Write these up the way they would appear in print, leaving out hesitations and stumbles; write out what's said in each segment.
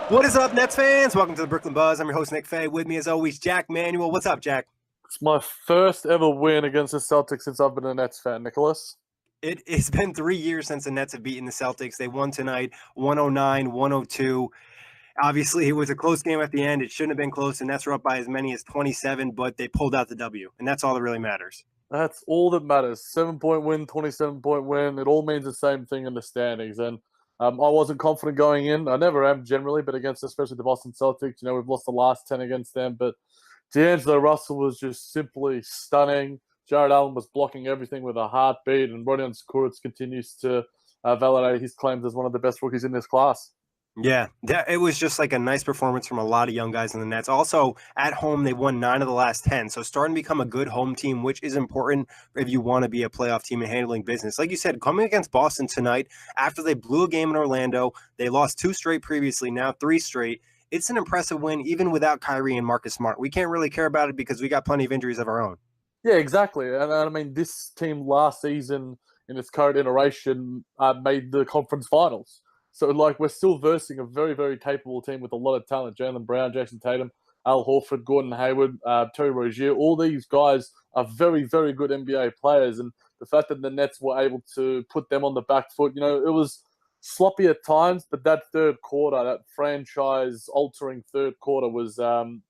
What is up, Nets fans? Welcome to the Brooklyn Buzz. I'm your host, Nick Fay. With me, as always, Jac Manuell. What's up, Jack? It's my first ever win against the Celtics since I've been a Nets fan, Nicholas. It's been 3 years since the Nets have beaten the Celtics. They won tonight, 109, 102. Obviously, it was a close game at the end. It shouldn't have been close. The Nets were up by as many as 27, but they pulled out the W, and that's all that really matters. That's all that matters. 7-point win, 27-point win. It all means the same thing in the standings. And I wasn't confident going in. I never am generally, but against especially the Boston Celtics, we've lost the last 10 against them. But D'Angelo Russell was just simply stunning. Jared Allen was blocking everything with a heartbeat, and Rodions continues to validate his claims as one of the best rookies in this class. Yeah, it was just like a nice performance from a lot of young guys in the Nets. Also, at home, they won 9 of the last 10. So starting to become a good home team, which is important if you want to be a playoff team and handling business. Like you said, coming against Boston tonight, after they blew a game in Orlando, they lost 2 straight previously, now 3 straight. It's an impressive win, even without Kyrie and Marcus Smart. We can't really care about it because we got plenty of injuries of our own. Yeah, exactly. And I mean, this team last season in its current iteration made the conference finals. So, like, we're still versing a very, very capable team with a lot of talent. Jaylen Brown, Jason Tatum, Al Horford, Gordon Hayward, Terry Rozier. All these guys are very, very good NBA players. And the fact that the Nets were able to put them on the back foot, it was sloppy at times, but that third quarter, that franchise-altering third quarter was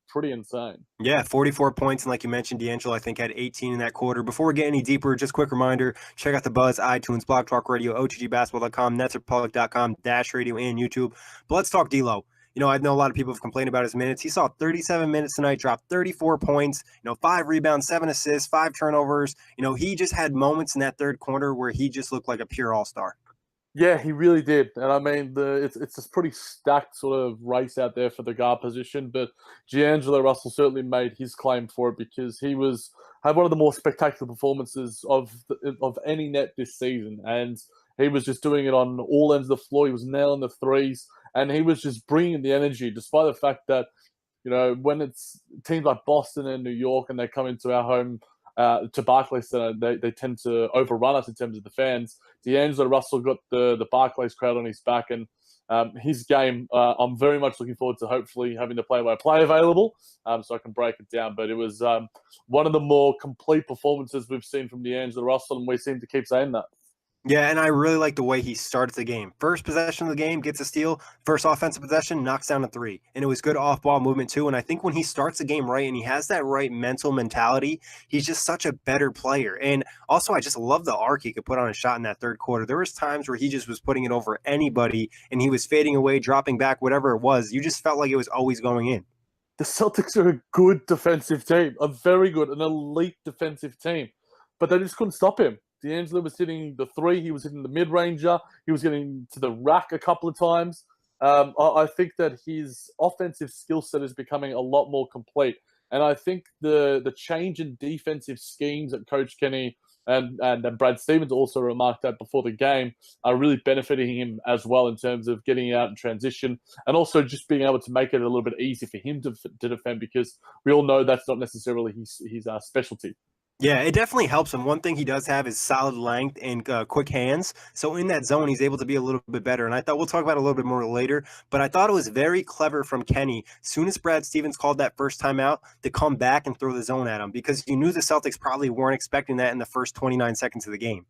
pretty insane. Yeah, 44 points. And like you mentioned, D'Angelo, I think, had 18 in that quarter. Before we get any deeper, just a quick reminder, check out the Buzz, iTunes, Blog Talk Radio, OTGBasketball.com, NetsRepublic.com, Dash Radio, and YouTube. But let's talk D'Lo. I know a lot of people have complained about his minutes. He saw 37 minutes tonight, dropped 34 points, 5 rebounds, 7 assists, 5 turnovers. He just had moments in that third quarter where he just looked like a pure all-star. Yeah, he really did, and I mean, it's a pretty stacked sort of race out there for the guard position. But D'Angelo Russell certainly made his claim for it because he had one of the more spectacular performances of any net this season, and he was just doing it on all ends of the floor. He was nailing the threes, and he was just bringing the energy, despite the fact that when it's teams like Boston and New York and they come into our home to Barclays Center, they tend to overrun us in terms of the fans. D'Angelo Russell got the Barclays crowd on his back, and his game, I'm very much looking forward to hopefully having the play-by-play available so I can break it down. But it was one of the more complete performances we've seen from D'Angelo Russell, and we seem to keep saying that. Yeah, and I really like the way he starts the game. First possession of the game, gets a steal. First offensive possession, knocks down a 3. And it was good off-ball movement, too. And I think when he starts the game right and he has that right mental mentality, he's just such a better player. And also, I just love the arc he could put on a shot in that third quarter. There was times where he just was putting it over anybody, and he was fading away, dropping back, whatever it was. You just felt like it was always going in. The Celtics are a good defensive team, a very good, an elite defensive team. But they just couldn't stop him. D'Angelo was hitting the 3. He was hitting the mid-ranger. He was getting to the rack a couple of times. I think that his offensive skill set is becoming a lot more complete. And I think the change in defensive schemes that Coach Kenny and Brad Stevens also remarked at before the game are really benefiting him as well in terms of getting out in transition and also just being able to make it a little bit easier for him to defend, because we all know that's not necessarily his specialty. Yeah, it definitely helps him. One thing he does have is solid length and quick hands. So in that zone, he's able to be a little bit better. And I thought we'll talk about it a little bit more later, but I thought it was very clever from Kenny, soon as Brad Stevens called that first timeout, to come back and throw the zone at him, because you knew the Celtics probably weren't expecting that in the first 29 seconds of the game.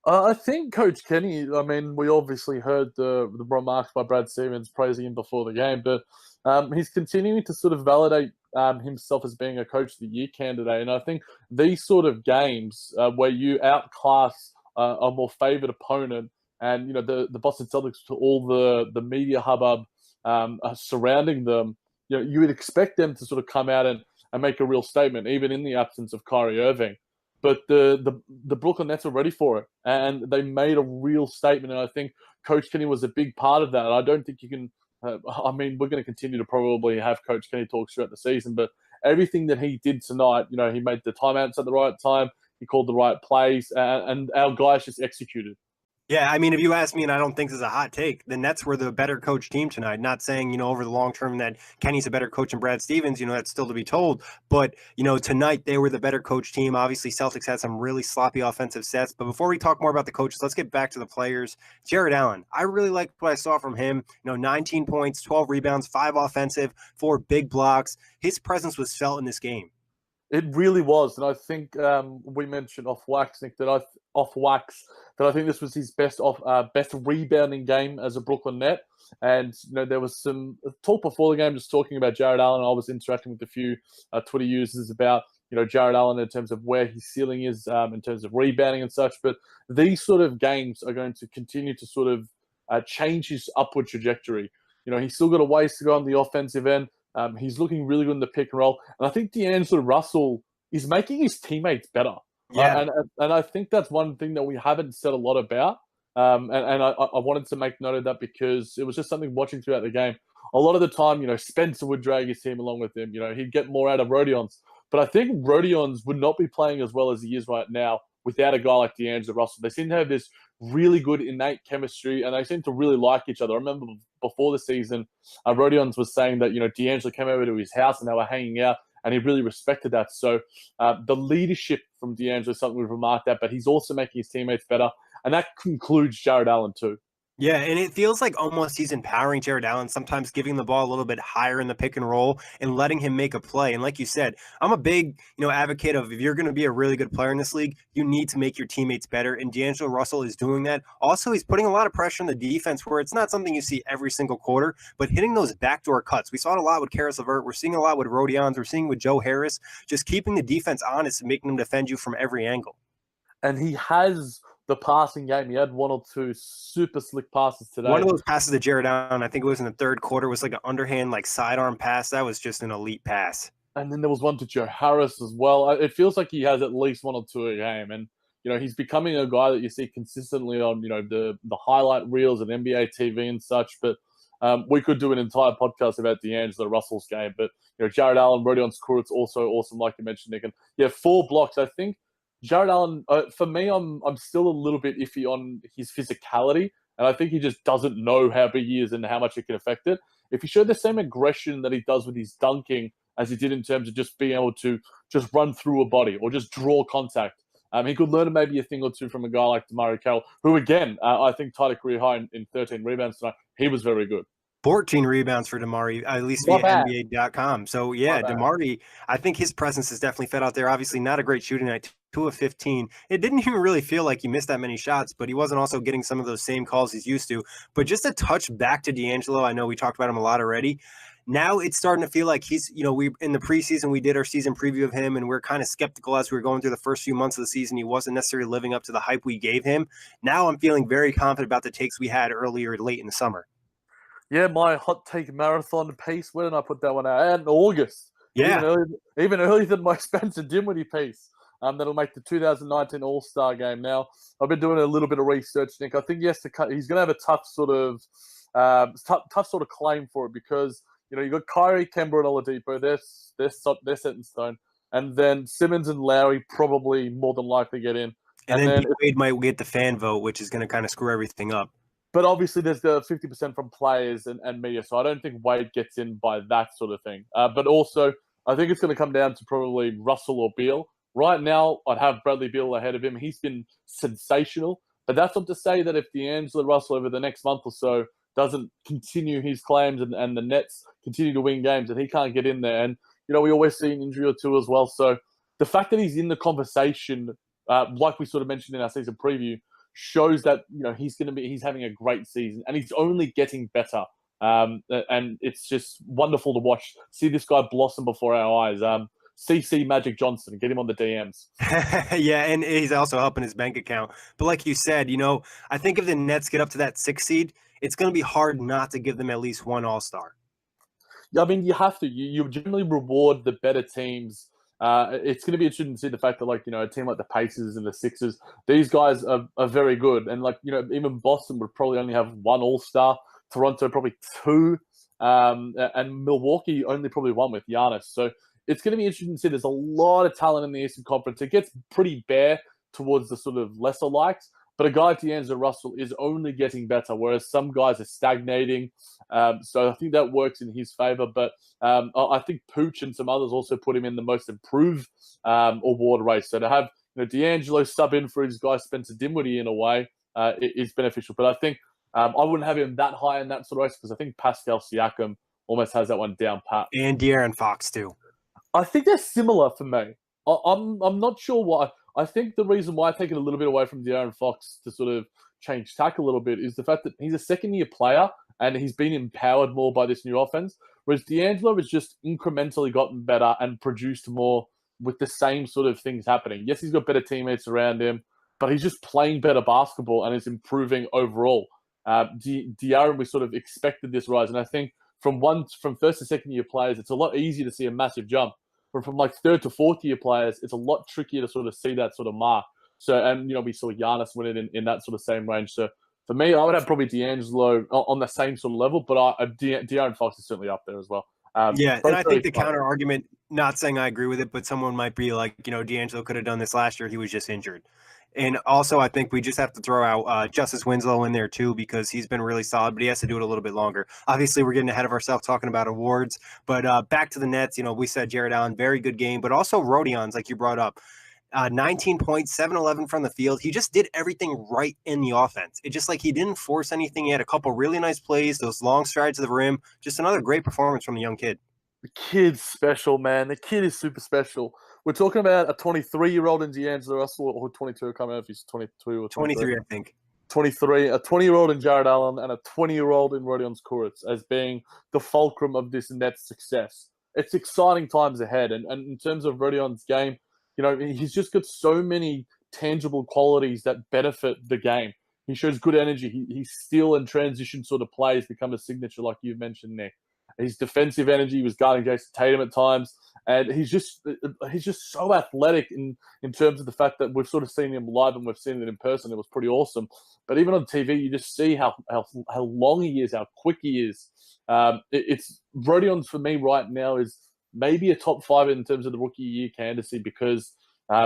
I think Coach Kenny, I mean, we obviously heard the remarks by Brad Stevens praising him before the game, but he's continuing to sort of validate himself as being a Coach of the Year candidate. And I think these sort of games where you outclass a more favored opponent, and, the Boston Celtics, to all the media hubbub surrounding them, you would expect them to sort of come out and make a real statement, even in the absence of Kyrie Irving. But the Brooklyn Nets were ready for it, and they made a real statement. And I think Coach Kenny was a big part of that. And I don't think you can. I mean, we're going to continue to probably have Coach Kenny talks throughout the season, but everything that he did tonight, he made the timeouts at the right time. He called the right plays, and our guys just executed. Yeah, I mean, if you ask me, and I don't think this is a hot take, the Nets were the better coach team tonight. Not saying, over the long term that Kenny's a better coach than Brad Stevens, that's still to be told. But, tonight they were the better coach team. Obviously, Celtics had some really sloppy offensive sets. But before we talk more about the coaches, let's get back to the players. Jared Allen, I really liked what I saw from him. 19 points, 12 rebounds, 5 offensive, 4 big blocks. His presence was felt in this game. It really was, and I think we mentioned off wax, Nick, that I think this was his best rebounding game as a Brooklyn Net. And there was some talk before the game, just talking about Jared Allen. I was interacting with a few Twitter users about Jared Allen in terms of where his ceiling is in terms of rebounding and such. But these sort of games are going to continue to sort of change his upward trajectory. He's still got a ways to go on the offensive end. He's looking really good in the pick and roll. And I think D'Angelo Russell is making his teammates better. Yeah. And I think that's one thing that we haven't said a lot about. And I wanted to make note of that because it was just something watching throughout the game. A lot of the time, Spencer would drag his team along with him. He'd get more out of Rodions. But I think Rodions would not be playing as well as he is right now without a guy like D'Angelo Russell. They seem to have this really good innate chemistry, and they seem to really like each other. I remember before the season, Rodions was saying that D'Angelo came over to his house and they were hanging out, and he really respected that. So the leadership from D'Angelo is something we've remarked at, but he's also making his teammates better, and that concludes Jared Allen too. Yeah, and it feels like almost he's empowering Jared Allen, sometimes giving the ball a little bit higher in the pick and roll and letting him make a play. And like you said, I'm a big, advocate of if you're going to be a really good player in this league, you need to make your teammates better. And D'Angelo Russell is doing that. Also, he's putting a lot of pressure on the defense where it's not something you see every single quarter, but hitting those backdoor cuts. We saw it a lot with Karis LeVert. We're seeing a lot with Rodions. We're seeing with Joe Harris, just keeping the defense honest and making them defend you from every angle. And he has the passing game. He had one or two super slick passes today. One of those passes to Jared Allen, I think it was in the third quarter, was like an underhand, like sidearm pass. That was just an elite pass. And then there was one to Joe Harris as well. It feels like he has at least one or two a game. And, he's becoming a guy that you see consistently on, the highlight reels and NBA TV and such. But we could do an entire podcast about D'Angelo Russell's game. But, Jared Allen, Rodions it's also awesome, like you mentioned, Nick. And, 4 blocks. I think Jared Allen, for me, I'm still a little bit iffy on his physicality, and I think he just doesn't know how big he is and how much it can affect it. If he showed the same aggression that he does with his dunking as he did in terms of just being able to just run through a body or just draw contact, he could learn maybe a thing or two from a guy like DeMario Carroll, who, again, I think tied a career high in 13 rebounds tonight. He was very good. 14 rebounds for DeMar, at least via NBA.com. So, yeah, DeMar, I think his presence is definitely fed out there. Obviously, not a great shooting night, 2 of 15. It didn't even really feel like he missed that many shots, but he wasn't also getting some of those same calls he's used to. But just a touch back to D'Angelo, I know we talked about him a lot already. Now it's starting to feel like he's, we in the preseason, we did our season preview of him, and we're kind of skeptical as we were going through the first few months of the season. He wasn't necessarily living up to the hype we gave him. Now I'm feeling very confident about the takes we had earlier, late in the summer. Yeah, my hot take marathon piece. Where did I put that one out? In August. Yeah. Even earlier than my Spencer Dinwiddie piece. That'll make the 2019 All-Star game. Now, I've been doing a little bit of research, Nick. I think he's going to have a tough sort of claim for it because you got Kyrie, Kemba, and Oladipo. They're set in stone, and then Simmons and Lowry probably more than likely get in. And then Wade might get the fan vote, which is going to kind of screw everything up. But obviously, there's the 50% from players and media, so I don't think Wade gets in by that sort of thing. But also, I think it's going to come down to probably Russell or Beal. Right now, I'd have Bradley Beal ahead of him. He's been sensational. But that's not to say that if D'Angelo Russell over the next month or so doesn't continue his claims and the Nets continue to win games, that he can't get in there. And, we always see an injury or two as well. So the fact that he's in the conversation, like we sort of mentioned in our season preview, shows that he's having a great season and he's only getting better. And it's just wonderful to watch, see this guy blossom before our eyes. CC Magic Johnson, get him on the DMs. Yeah, and he's also helping his bank account. But like you said, I think if the Nets get up to that 6 seed, it's going to be hard not to give them at least one All-Star. Yeah, I mean, you have to. You generally reward the better teams. It's going to be interesting to see the fact that, a team like the Pacers and the Sixers, these guys are very good. And, even Boston would probably only have one All-Star. Toronto probably 2. And Milwaukee only probably 1 with Giannis. So it's going to be interesting to see. There's a lot of talent in the Eastern Conference. It gets pretty bare towards the sort of lesser likes. But a guy like D'Angelo Russell is only getting better, whereas some guys are stagnating. So I think that works in his favor. But I think Pooch and some others also put him in the most improved award race. So to have D'Angelo sub in for his guy Spencer Dinwiddie in a way is beneficial. But I think I wouldn't have him that high in that sort of race because I think Pascal Siakam almost has that one down pat. And De'Aaron Fox too. I think they're similar for me. I'm not sure why. I think the reason why I take it a little bit away from De'Aaron Fox to sort of change tack a little bit is the fact that he's a second-year player and he's been empowered more by this new offense, whereas D'Angelo has just incrementally gotten better and produced more with the same sort of things happening. Yes, he's got better teammates around him, but he's just playing better basketball and is improving overall. De'Aaron, we sort of expected this rise, and I think from first to second-year players, it's a lot easier to see a massive jump. But from like third to fourth year players, it's a lot trickier to sort of see that sort of mark. So, and we saw Giannis win it in that sort of same range. So for me, I would have probably D'Angelo on the same sort of level, but De'Aaron Fox is certainly up there as well. Yeah, and I think the counter argument, not saying I agree with it, but someone might be like, D'Angelo could have done this last year. He was just injured. And also, I think we just have to throw out Justice Winslow in there, too, because he's been really solid, but he has to do it a little bit longer. Obviously, we're getting ahead of ourselves talking about awards, but back to the Nets, we said Jared Allen, very good game, but also Rodions, like you brought up. 19 points, 7-11 from the field. He just did everything right in the offense. It just like he didn't force anything. He had a couple really nice plays, those long strides to the rim. Just another great performance from the young kid. The kid's special, man. The kid is super special. We're talking about a 23-year-old in D'Angelo Russell, or 22, I can't remember if he's 22 or 23, I think. 23, a 20-year-old in Jared Allen, and a 20-year-old in Rodions Kurucs as being the fulcrum of this Nets success. It's exciting times ahead. And in terms of Rodions' game, he's just got so many tangible qualities that benefit the game. He shows good energy. He's steal and transition sort of plays become a signature, like you mentioned, Nick. His defensive energy was guarding Jason Tatum at times, and he's just so athletic in terms of the fact that we've sort of seen him live and we've seen it in person. It was pretty awesome. But even on TV, you just see how long he is, how quick he is. It's Rodions for me right now is maybe a top 5 in terms of the rookie year candidacy because he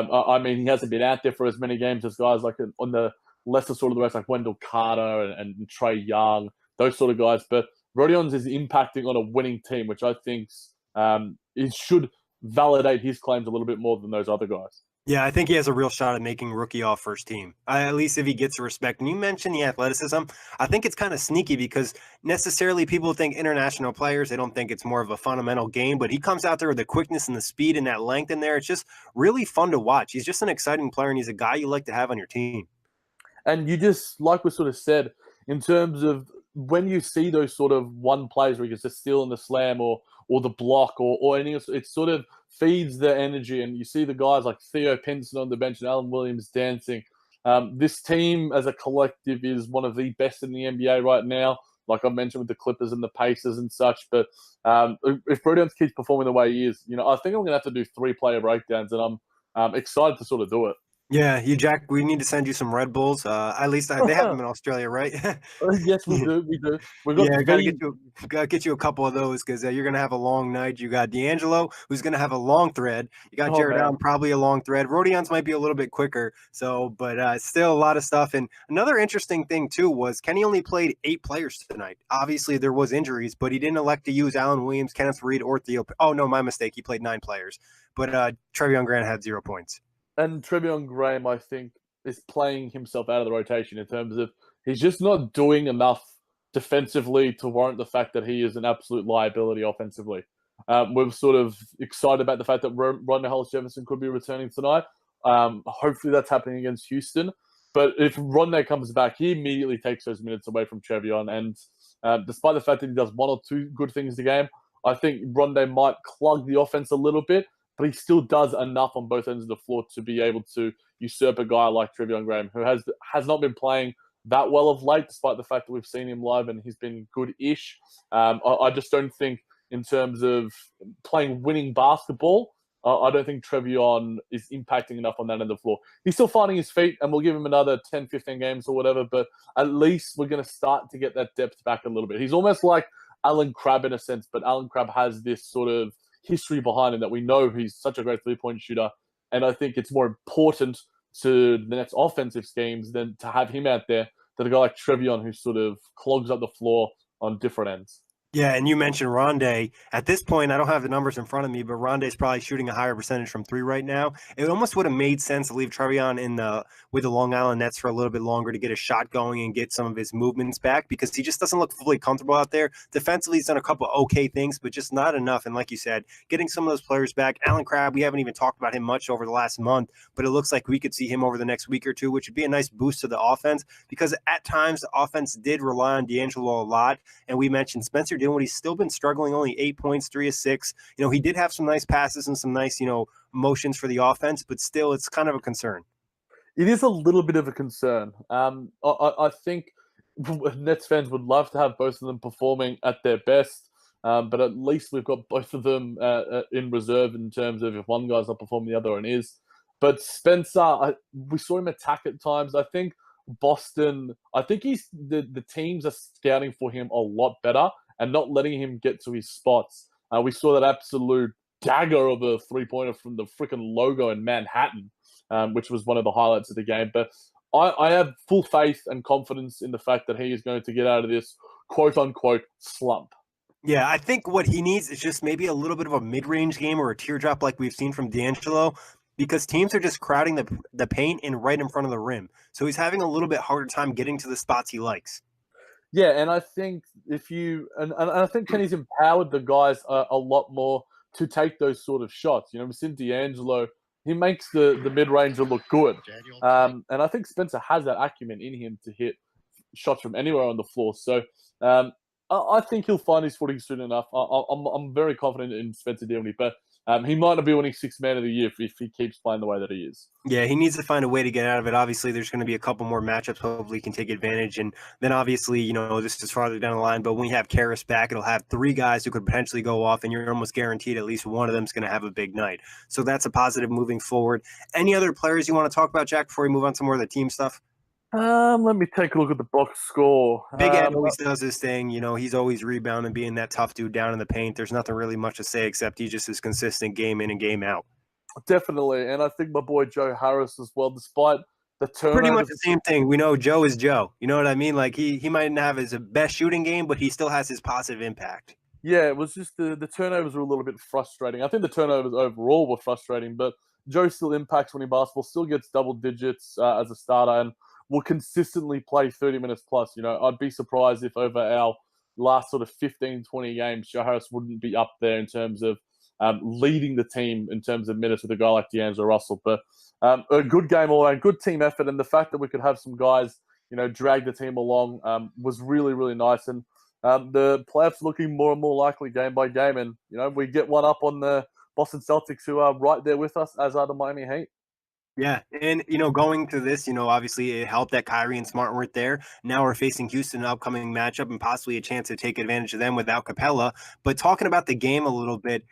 hasn't been out there for as many games as guys like on the lesser sort of the rest like Wendell Carter and Trae Young, those sort of guys, but Rodions is impacting on a winning team, which I think it should validate his claims a little bit more than those other guys. Yeah, I think he has a real shot at making rookie all first team, at least if he gets the respect. And you mentioned the athleticism. I think it's kind of sneaky because necessarily people think international players, they don't think it's more of a fundamental game, but he comes out there with the quickness and the speed and that length in there. It's just really fun to watch. He's just an exciting player, and he's a guy you like to have on your team. And you just, like we sort of said, in terms of when you see those sort of one plays where he gets a steal in the slam or the block or any, it sort of feeds the energy. And you see the guys like Theo Pinson on the bench and Alan Williams dancing. This team as a collective is one of the best in the NBA right now, like I mentioned with the Clippers and the Pacers and such. But if Rodions keeps performing the way he is, I think I'm going to have to do 3-player breakdowns, and I'm excited to sort of do it. Yeah, Jack, we need to send you some Red Bulls. At least they have them in Australia, right? Yes, we do. We do. Gotta get you a couple of those because you're gonna have a long night. You got D'Angelo, who's gonna have a long thread. You got Jared Allen, probably a long thread. Rodions might be a little bit quicker. So, but still a lot of stuff. And another interesting thing too was Kenny only played 8 players tonight. Obviously, there was injuries, but he didn't elect to use Alan Williams, Kenneth Reed, or Theo. Oh no, my mistake. He played 9 players, but Treveon Grant had 0 points. And Treveon Graham, I think, is playing himself out of the rotation in terms of he's just not doing enough defensively to warrant the fact that he is an absolute liability offensively. We're sort of excited about the fact that Rondae Hollis-Jefferson could be returning tonight. Hopefully that's happening against Houston. But if Rondae comes back, he immediately takes those minutes away from Treveon. And despite the fact that he does 1 or 2 good things a game, I think Rondae might clog the offense a little bit, but he still does enough on both ends of the floor to be able to usurp a guy like Treveon Graham, who has not been playing that well of late, despite the fact that we've seen him live and he's been good-ish. I just don't think in terms of playing winning basketball, I don't think Treveon is impacting enough on that end of the floor. He's still finding his feet, and we'll give him another 10, 15 games or whatever, but at least we're going to start to get that depth back a little bit. He's almost like Alan Crabb in a sense, but Alan Crabb has this sort of history behind him that we know he's such a great 3-point shooter, and I think it's more important to the Nets' offensive schemes than to have him out there than a guy like Trevion who sort of clogs up the floor on different ends. Yeah, and you mentioned Rondé. At this point, I don't have the numbers in front of me, but Rondé's probably shooting a higher percentage from three right now. It almost would have made sense to leave Trevion in the with the Long Island Nets for a little bit longer to get a shot going and get some of his movements back because he just doesn't look fully comfortable out there. Defensively, he's done a couple of okay things, but just not enough. And like you said, getting some of those players back. Alan Crabb, we haven't even talked about him much over the last month, but it looks like we could see him over the next week or two, which would be a nice boost to the offense because at times the offense did rely on D'Angelo a lot. And we mentioned Spencer Dinwiddie's still been struggling, only 8 points, 3 of 6. He did have some nice passes and some nice, motions for the offense, but still it's kind of a concern. It is a little bit of a concern. I think Nets fans would love to have both of them performing at their best, but at least we've got both of them in reserve in terms of if one guy's not performing, the other one is. But Spencer, we saw him attack at times. I think Boston, the teams are scouting for him a lot better and not letting him get to his spots. We saw that absolute dagger of a three-pointer from the freaking logo in Manhattan, which was one of the highlights of the game. But I have full faith and confidence in the fact that he is going to get out of this quote-unquote slump. Yeah, I think what he needs is just maybe a little bit of a mid-range game or a teardrop like we've seen from D'Angelo because teams are just crowding the paint and right in front of the rim. So he's having a little bit harder time getting to the spots he likes. Yeah, and I think and I think Kenny's empowered the guys a lot more to take those sort of shots. We've seen D'Angelo, he makes the mid-ranger look good. And I think Spencer has that acumen in him to hit shots from anywhere on the floor. So I think he'll find his footing soon enough. I'm very confident in Spencer Dinwiddie, but he might not be winning Sixth Man of the Year if he keeps playing the way that he is. Yeah, he needs to find a way to get out of it. Obviously, there's going to be a couple more matchups. Hopefully, he can take advantage. And then, obviously, this is farther down the line. But when we have Karras back, it'll have 3 guys who could potentially go off, and you're almost guaranteed at least one of them is going to have a big night. So that's a positive moving forward. Any other players you want to talk about, Jack, before we move on to more of the team stuff? Let me take a look at the box score. Big Ed always does his thing. He's always rebounding, being that tough dude down in the paint. There's nothing really much to say except he just is consistent game in and game out. Definitely, and I think my boy Joe Harris as well, despite the turnovers. Pretty much the same thing. We know Joe is Joe. You know what I mean? Like he might not have his best shooting game, but he still has his positive impact. Yeah, it was just the turnovers were a little bit frustrating. I think the turnovers overall were frustrating, but Joe still impacts when he basketball, still gets double digits as a starter, and will consistently play 30 minutes plus. I'd be surprised if over our last sort of 15, 20 games, Joe Harris wouldn't be up there in terms of leading the team in terms of minutes with a guy like D'Angelo Russell. But a good game all around, good team effort, and the fact that we could have some guys, drag the team along was really, really nice. And the playoffs looking more and more likely game by game. And, we get one up on the Boston Celtics, who are right there with us, as are the Miami Heat. Yeah, and going to this, obviously it helped that Kyrie and Smart weren't there. Now we're facing Houston, an upcoming matchup, and possibly a chance to take advantage of them without Capella. But talking about the game a little bit,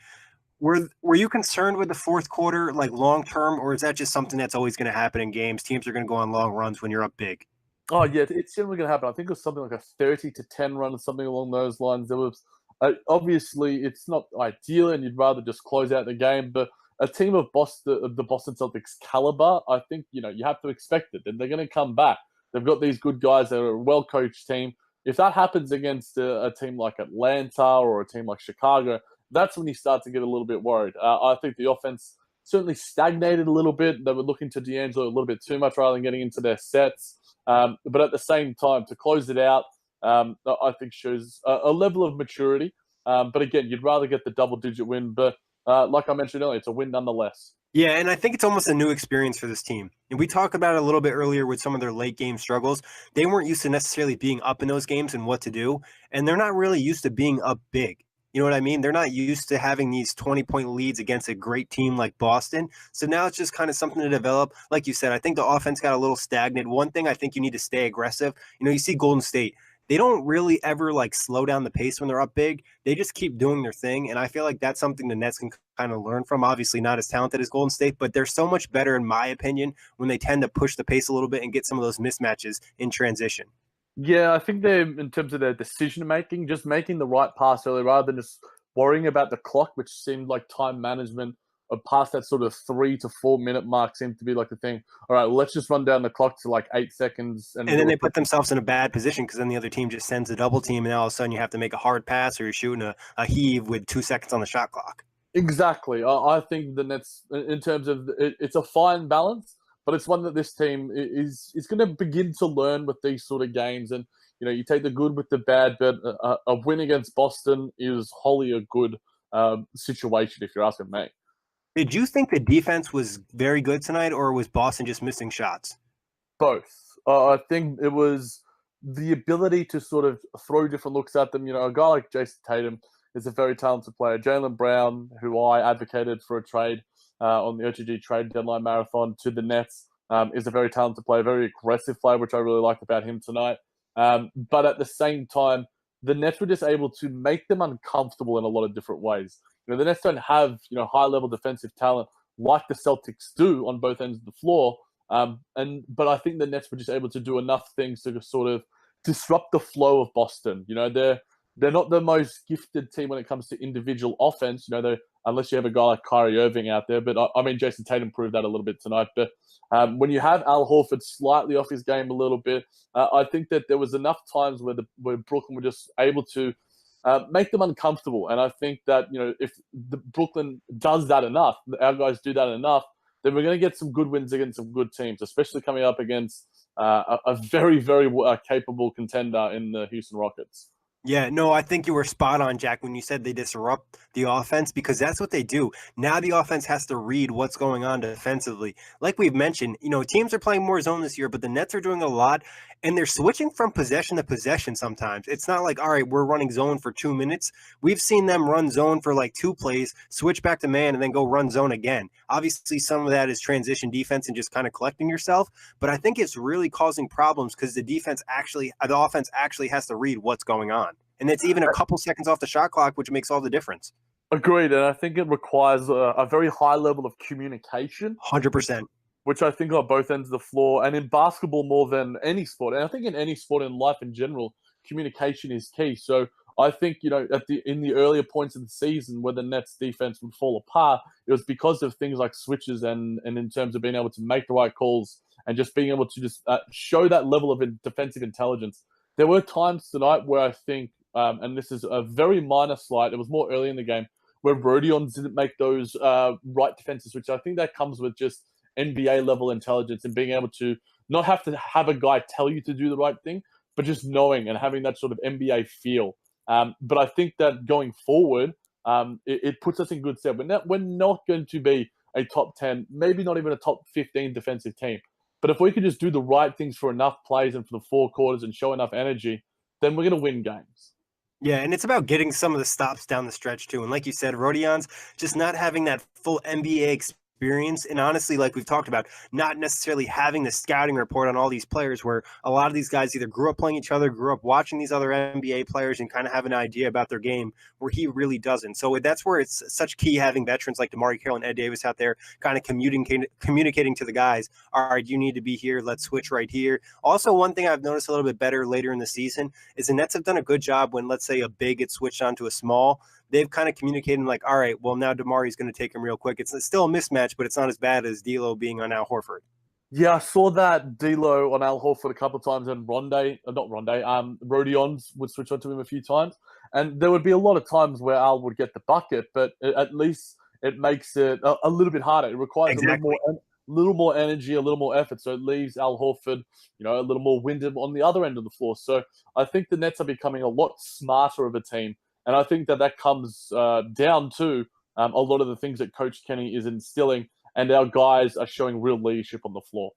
were you concerned with the fourth quarter, like long term, or is that just something that's always going to happen in games? Teams are going to go on long runs when you're up big. Oh yeah, it's generally going to happen. I think it was something like a 30-10 run or something along those lines. There was obviously it's not ideal, and you'd rather just close out the game, but a team of the Boston Celtics caliber, I think, you have to expect it. And they're going to come back. They've got these good guys. They're a well-coached team. If that happens against a team like Atlanta or a team like Chicago, that's when you start to get a little bit worried. I think the offense certainly stagnated a little bit. They were looking to D'Angelo a little bit too much rather than getting into their sets. But at the same time, to close it out, I think shows a level of maturity. But again, you'd rather get the double-digit win. But like I mentioned earlier, it's a win nonetheless. Yeah, and I think it's almost a new experience for this team. And we talked about it a little bit earlier with some of their late game struggles. They weren't used to necessarily being up in those games and what to do. And they're not really used to being up big. You know what I mean? They're not used to having these 20-point leads against a great team like Boston. So now it's just kind of something to develop. Like you said, I think the offense got a little stagnant. One thing I think you need to stay aggressive. You see Golden State. They don't really ever slow down the pace when they're up big. They just keep doing their thing. And I feel like that's something the Nets can kind of learn from. Obviously not as talented as Golden State, but they're so much better, in my opinion, when they tend to push the pace a little bit and get some of those mismatches in transition. Yeah, I think they're, in terms of their decision-making, just making the right pass early rather than just worrying about the clock, which seemed like time management past that sort of 3 to 4 minute mark seemed to be like the thing. All right, well, let's just run down the clock to like 8 seconds. And then they put themselves in a bad position because then the other team just sends a double team, and all of a sudden you have to make a hard pass or you're shooting a heave with 2 seconds on the shot clock. Exactly. I think the Nets, in terms of it's a fine balance, but it's one that this team is going to begin to learn with these sort of games. And you take the good with the bad, but a win against Boston is wholly a good situation, if you're asking me. Did you think the defense was very good tonight, or was Boston just missing shots? Both. I think it was the ability to sort of throw different looks at them. A guy like Jason Tatum is a very talented player. Jaylen Brown, who I advocated for a trade on the OTG trade deadline marathon to the Nets, is a very talented player, very aggressive player, which I really liked about him tonight. But at the same time, the Nets were just able to make them uncomfortable in a lot of different ways. The Nets don't have high-level defensive talent like the Celtics do on both ends of the floor. But I think the Nets were just able to do enough things to sort of disrupt the flow of Boston. They're not the most gifted team when it comes to individual offense. Unless you have a guy like Kyrie Irving out there. But I mean, Jason Tatum proved that a little bit tonight. But when you have Al Horford slightly off his game a little bit, I think that there was enough times where Brooklyn were just able to make them uncomfortable. And I think that if Brooklyn does that enough, our guys do that enough, then we're going to get some good wins against some good teams, especially coming up against a very, very capable contender in the Houston Rockets. Yeah, no, I think you were spot on, Jack, when you said they disrupt the offense, because that's what they do. Now the offense has to read what's going on defensively. Like we've mentioned, teams are playing more zone this year, but the Nets are doing a lot, and they're switching from possession to possession sometimes. It's not like, all right, we're running zone for 2 minutes. We've seen them run zone for like 2 plays, switch back to man, and then go run zone again. Obviously, some of that is transition defense and just kind of collecting yourself, but I think it's really causing problems because the offense actually has to read what's going on. And it's even a couple seconds off the shot clock, which makes all the difference. Agreed. And I think it requires a very high level of communication. 100%. Which I think on both ends of the floor. And in basketball more than any sport. And I think in any sport in life in general, communication is key. So I think, in the earlier points of the season where the Nets defense would fall apart, it was because of things like switches and in terms of being able to make the right calls and just being able to just show that level of defensive intelligence. There were times tonight where I think, and this is a very minor slight, it was more early in the game, where Rodions didn't make those right defenses, which I think that comes with just NBA level intelligence and being able to not have to have a guy tell you to do the right thing, but just knowing and having that sort of NBA feel. But I think that going forward, it puts us in good stead. We're not going to be a top 10, maybe not even a top 15 defensive team. But if we could just do the right things for enough plays and for the 4 quarters and show enough energy, then we're going to win games. Yeah, and it's about getting some of the stops down the stretch too. And like you said, Rodions just not having that full NBA experience. And honestly, like we've talked about, not necessarily having the scouting report on all these players where a lot of these guys either grew up playing each other, grew up watching these other NBA players and kind of have an idea about their game where he really doesn't. So that's where it's such key having veterans like DeMarre Carroll and Ed Davis out there kind of communicating to the guys. All right, you need to be here. Let's switch right here. Also, one thing I've noticed a little bit better later in the season is the Nets have done a good job when, let's say, a big gets switched onto a small. They've kind of communicated like, all right, well, now DeMarre's going to take him real quick. It's still a mismatch, but it's not as bad as D'Lo being on Al Horford. Yeah, I saw that D'Lo on Al Horford a couple of times, and Rodions would switch onto him a few times. And there would be a lot of times where Al would get the bucket, but at least it makes it a little bit harder. It requires a little more energy, a little more effort. So it leaves Al Horford, a little more winded on the other end of the floor. So I think the Nets are becoming a lot smarter of a team. And I think that comes down to a lot of the things that Coach Kenny is instilling, and our guys are showing real leadership on the floor.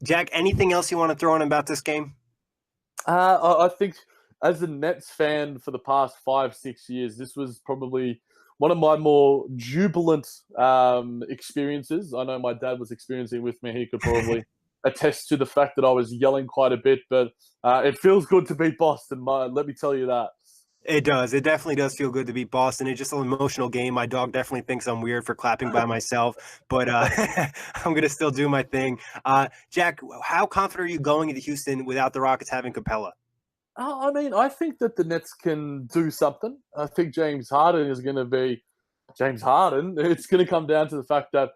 Jack, anything else you want to throw in about this game? I think as a Nets fan for the past 5-6 years, this was probably one of my more jubilant experiences. I know my dad was experiencing it with me. He could probably attest to the fact that I was yelling quite a bit, but it feels good to beat Boston, let me tell you that. It does. It definitely does feel good to beat Boston. It's just an emotional game. My dog definitely thinks I'm weird for clapping by myself, but I'm going to still do my thing. Jack, how confident are you going into Houston without the Rockets having Capella? I mean, I think that the Nets can do something. I think James Harden is going to be James Harden. It's going to come down to the fact that,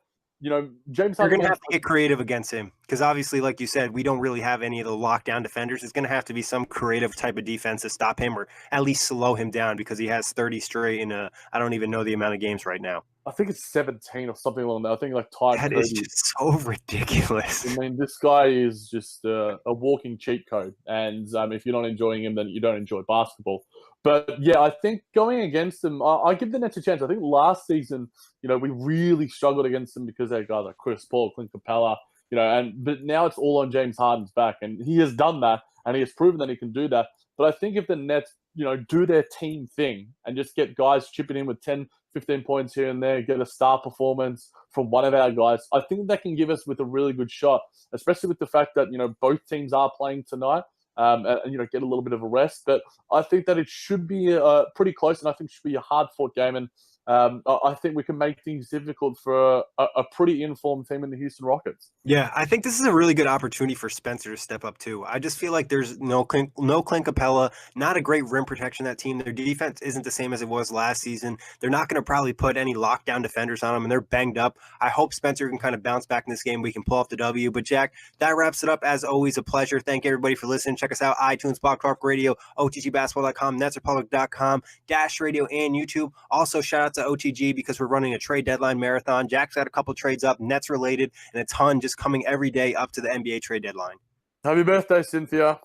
James You're Harden. going to have to get creative against him because obviously, like you said, we don't really have any of the lockdown defenders. It's going to have to be some creative type of defense to stop him or at least slow him down because he has 30 straight in I don't even know the amount of games right now. I think it's 17 or something along that. I think like tied. That 30. is just so ridiculous. I mean, this guy is just a walking cheat code. And if you're not enjoying him, then you don't enjoy basketball. But yeah, I think going against them, I give the Nets a chance. I think last season, we really struggled against them because they had guys like Chris Paul, Clint Capella, but now it's all on James Harden's back. And he has done that, and he has proven that he can do that. But I think if the Nets, do their team thing and just get guys chipping in with 10, 15 points here and there, get a star performance from one of our guys, I think that can give us with a really good shot, especially with the fact that, both teams are playing tonight. And get a little bit of a rest. But I think that it should be pretty close, and I think it should be a hard-fought game. And I think we can make things difficult for a pretty informed team in the Houston Rockets. Yeah, I think this is a really good opportunity for Spencer to step up too. I just feel like there's no Clint Capella, not a great rim protection. That team, their defense isn't the same as it was last season. They're not going to probably put any lockdown defenders on them, and they're banged up. I hope Spencer can kind of bounce back in this game. We can pull off the W. But Jack, that wraps it up. As always, a pleasure. Thank everybody for listening. Check us out: iTunes, Blog Talk Radio, OTGBasketball.com, NetsRepublic.com, Dash Radio, and YouTube. Also, shout out to OTG because we're running a trade deadline marathon. Jack's got a couple trades up, Nets related, and a ton just coming every day up to the NBA trade deadline. Happy birthday, Cynthia.